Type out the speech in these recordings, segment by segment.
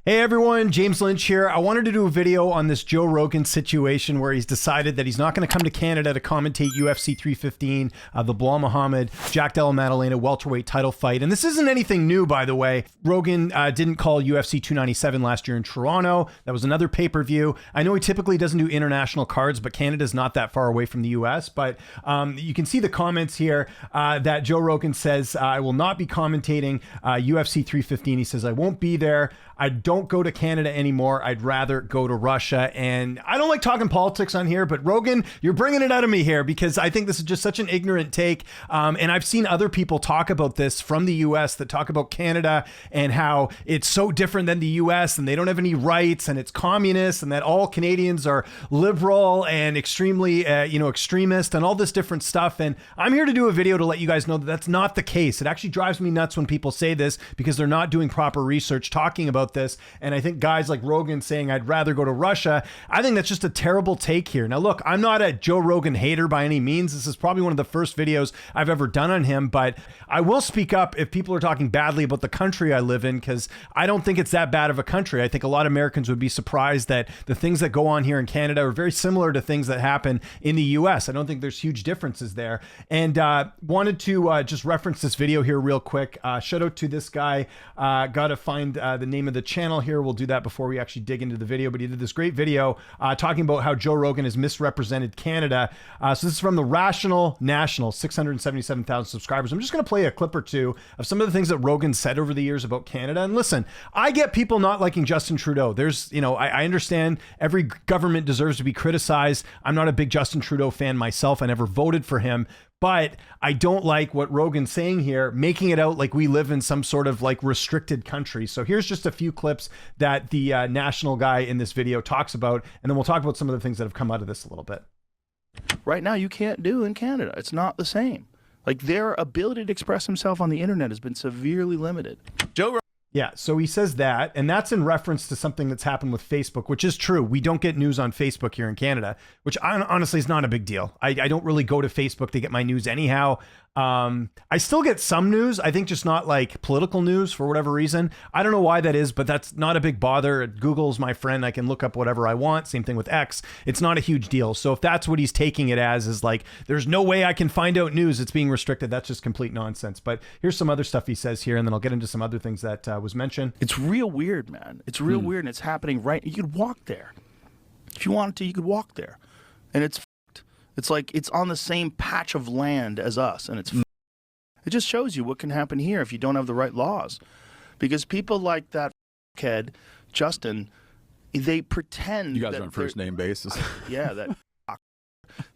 Hey everyone, James Lynch here. I wanted to do a video on this Joe Rogan situation where he's decided that he's not going to come to Canada to commentate UFC 315, the Bilal Muhammad, Jack Della Maddalena welterweight title fight. And this isn't anything new, by the way. Rogan didn't call UFC 297 last year in Toronto. That was another pay-per-view. I know he typically doesn't do international cards, but Canada's not that far away from the US. But you can see the comments here that Joe Rogan says, I will not be commentating UFC 315. He says, I won't be there. I don't go to Canada anymore. I'd rather go to Russia. And I don't like talking politics on here, but Rogan, you're bringing it out of me here because I think this is just such an ignorant take. And I've seen other people talk about this from the US that talk about Canada and how it's so different than the US and they don't have any rights and it's communist and that all Canadians are liberal and extremely, extremist and all this different stuff. And I'm here to do a video to let you guys know that that's not the case. It actually drives me nuts when people say this because they're not doing proper research talking about this. And I think guys like Rogan saying I'd rather go to Russia, I think that's just a terrible take here. Now look, I'm not a Joe Rogan hater by any means. This is probably one of the first videos I've ever done on him, but I will speak up if people are talking badly about the country I live in because I don't think it's that bad of a country. I think a lot of Americans would be surprised that the things that go on here in Canada are very similar to things that happen in the US. I don't think there's huge differences there. And wanted to just reference this video here real quick. Shout out to this guy. Got to find the name of the channel here. We'll do that before we actually dig into the video, but he did this great video talking about how Joe Rogan has misrepresented Canada. So this is from the Rational National, 677,000 subscribers. I'm just going to play a clip or two of some of the things that Rogan said over the years about Canada. And listen, I get people not liking Justin Trudeau. There's, I understand every government deserves to be criticized. I'm not a big Justin Trudeau fan myself. I never voted for him. But I don't like what Rogan's saying here, making it out like we live in some sort of like restricted country. So here's just a few clips that the national guy in this video talks about, and then we'll talk about some of the things that have come out of this a little bit. Right now, you can't do in Canada. It's not the same. Like their ability to express himself on the internet has been severely limited. Yeah, so he says that, and that's in reference to something that's happened with Facebook, which is true. We don't get news on Facebook here in Canada, which honestly is not a big deal. I don't really go to Facebook to get my news anyhow. I still get some news. I think just not like political news for whatever reason. I don't know why that is, but that's not a big bother. Google's my friend. I can look up whatever I want. Same thing with X. It's not a huge deal. So if that's what he's taking it as is like, there's no way I can find out news. It's being restricted. That's just complete nonsense. But here's some other stuff he says here, and then I'll get into some other things that was mentioned. It's real weird, man. It's real weird, and it's happening right. You could walk there. If you wanted to, you could walk there. And it's like it's on the same patch of land as us, and it just shows you what can happen here if you don't have the right laws. Because people like that kid, Justin, they pretend you guys are on first name basis. Yeah, that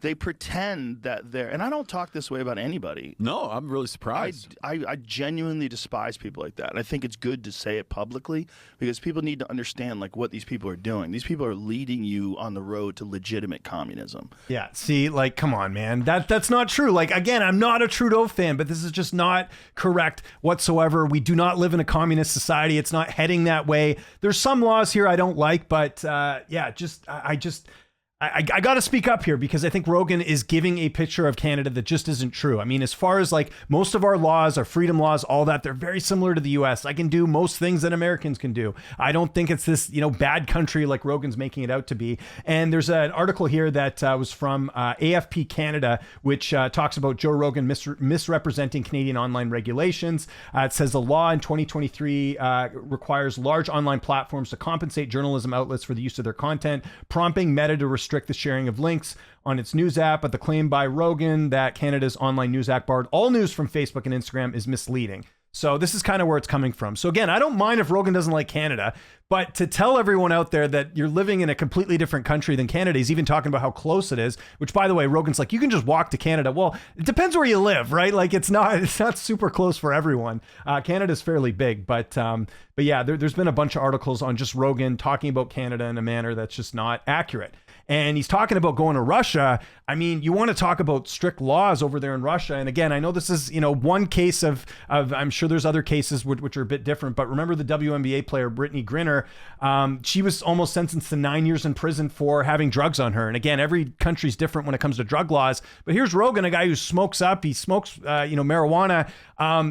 they pretend that they're, and I don't talk this way about anybody. No, I'm really surprised. I genuinely despise people like that. And I think it's good to say it publicly because people need to understand like what these people are doing. These people are leading you on the road to legitimate communism. Yeah, see, like, come on, man. That's not true. Like, again, I'm not a Trudeau fan, but this is just not correct whatsoever. We do not live in a communist society. It's not heading that way. There's some laws here I don't like, but yeah, I got to speak up here because I think Rogan is giving a picture of Canada that just isn't true. I mean, as far as like most of our laws, our freedom laws, all that, they're very similar to the US. I can do most things that Americans can do. I don't think it's this, bad country like Rogan's making it out to be. And there's an article here that was from AFP Canada, which talks about Joe Rogan misrepresenting Canadian online regulations. It says the law in 2023 requires large online platforms to compensate journalism outlets for the use of their content, prompting Meta to restrict the sharing of links on its news app. But the claim by Rogan that Canada's online news act barred all news from Facebook and Instagram is misleading. So this is kind of where it's coming from. So again, I don't mind if Rogan doesn't like Canada, but to tell everyone out there that you're living in a completely different country than Canada, he's even talking about how close it is, which by the way, Rogan's like, you can just walk to Canada. Well, it depends where you live, right? Like it's not super close for everyone. Canada's fairly big, but yeah, there's been a bunch of articles on just Rogan talking about Canada in a manner that's just not accurate. and he's talking about going to Russia. I mean, you want to talk about strict laws over there in Russia. And again, I know this is, one case of I'm sure there's other cases which are a bit different, but remember the WNBA player, Brittany Griner, she was almost sentenced to 9 years in prison for having drugs on her. And again, every country's different when it comes to drug laws, but here's Rogan, a guy who smokes up, he smokes, marijuana.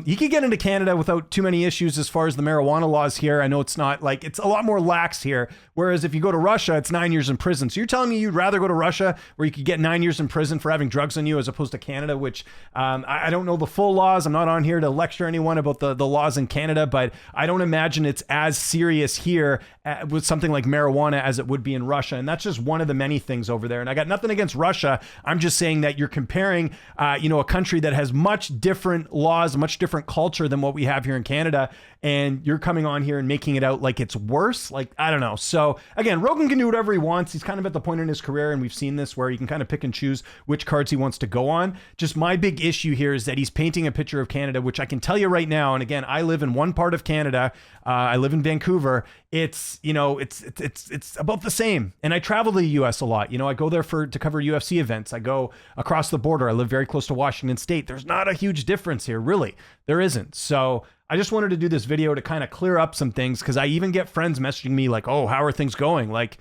He could get into Canada without too many issues as far as the marijuana laws here. I know it's not like, it's a lot more lax here. Whereas if you go to Russia, it's 9 years in prison. So you're telling me you'd rather go to Russia where you could get 9 years in prison for having drugs on you as opposed to Canada, which I don't know the full laws. I'm not on here to lecture anyone about the laws in Canada, but I don't imagine it's as serious here with something like marijuana as it would be in Russia. And that's just one of the many things over there. And I got nothing against Russia. I'm just saying that you're comparing, a country that has much different laws, much different culture than what we have here in Canada. And you're coming on here and making it out like it's worse. Like, I don't know. So again, Rogan can do whatever he wants. He's kind of at the point in his career, and we've seen this where he can kind of pick and choose which cards he wants to go on. Just my big issue here is that he's painting a picture of Canada, which I can tell you right now. And again, I live in one part of Canada. I live in Vancouver. It's about the same. And I travel to the US a lot. I go there to cover UFC events. I go across the border. I live very close to Washington State. There's not a huge difference here, really. There isn't. So I just wanted to do this video to kind of clear up some things, because I even get friends messaging me like, oh, how are things going? Like,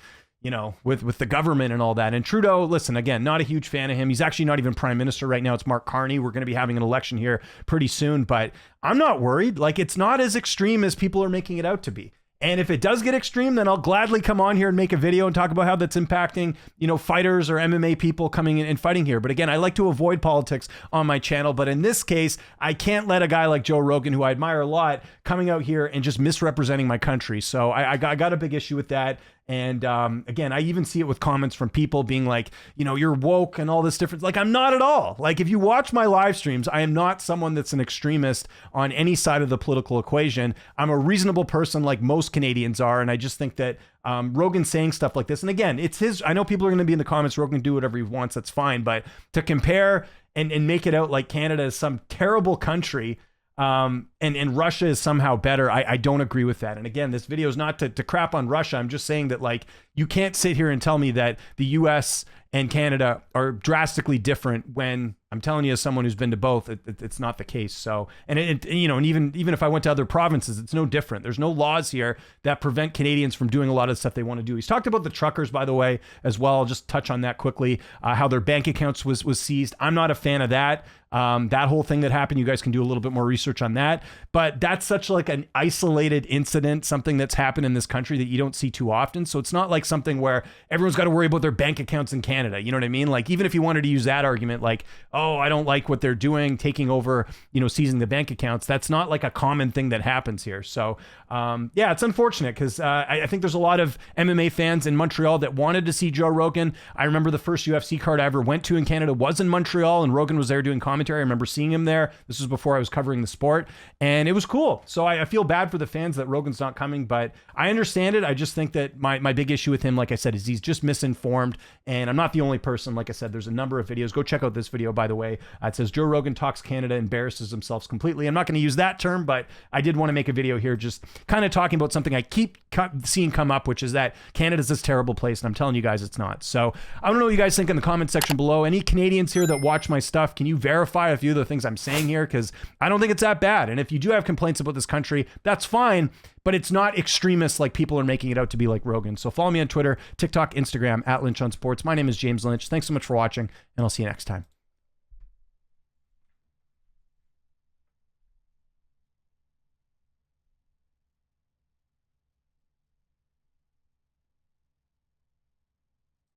with the government and all that. And Trudeau, listen, again, not a huge fan of him. He's actually not even prime minister right now. It's Mark Carney. We're going to be having an election here pretty soon, but I'm not worried. Like, it's not as extreme as people are making it out to be. And if it does get extreme, then I'll gladly come on here and make a video and talk about how that's impacting, fighters or MMA people coming in and fighting here. But again, I like to avoid politics on my channel. But in this case, I can't let a guy like Joe Rogan, who I admire a lot, coming out here and just misrepresenting my country. So I got a big issue with that. And again, I even see it with comments from people being like, you're woke and all this different. Like, I'm not at all. Like, if you watch my live streams, I am not someone that's an extremist on any side of the political equation. I'm a reasonable person like most Canadians are. And I just think that Rogan saying stuff like this, and again, it's his, I know people are going to be in the comments, Rogan can do whatever he wants, that's fine. But to compare and make it out like Canada is some terrible country, and Russia is somehow better, I don't agree with that. And again, this video is not to crap on Russia. I'm just saying that, like, you can't sit here and tell me that the US and Canada are drastically different when I'm telling you, as someone who's been to both, it's not the case. So, and and even if I went to other provinces, it's no different. There's no laws here that prevent Canadians from doing a lot of the stuff they want to do. He's talked about the truckers, by the way, as well. I'll just touch on that quickly. How their bank accounts was seized. I'm not a fan of that. That whole thing that happened, you guys can do a little bit more research on that. But that's such like an isolated incident, something that's happened in this country that you don't see too often. So it's not like something where everyone's got to worry about their bank accounts in Canada. You know what I mean? Like, even if you wanted to use that argument, like, oh, I don't like what they're doing, taking over, seizing the bank accounts. That's not like a common thing that happens here. So yeah, it's unfortunate, because I think there's a lot of MMA fans in Montreal that wanted to see Joe Rogan. I remember the first UFC card I ever went to in Canada was in Montreal, and Rogan was there doing commentary. I remember seeing him there. This was before I was covering the sport, and it was cool. So I feel bad for the fans that Rogan's not coming, but I understand it. I just think that my big issue with him, like I said, is he's just misinformed, and I'm not the only person. Like I said, there's a number of videos. Go check out this video, by the way. It says Joe Rogan talks Canada embarrasses themselves completely. I'm not going to use that term, but I did want to make a video here just kind of talking about something I keep seeing come up, which is that Canada's this terrible place, and I'm telling you guys it's not. So I don't know what you guys think in the comment section below. Any Canadians here that watch my stuff, can you verify a few of the things I'm saying here? Because I don't think it's that bad. And if you do have complaints about this country, that's fine, but it's not extremist like people are making it out to be, like Rogan. So follow me on Twitter, TikTok, Instagram, @LynchOnSports. My name is James Lynch. Thanks so much for watching, and I'll see you next time.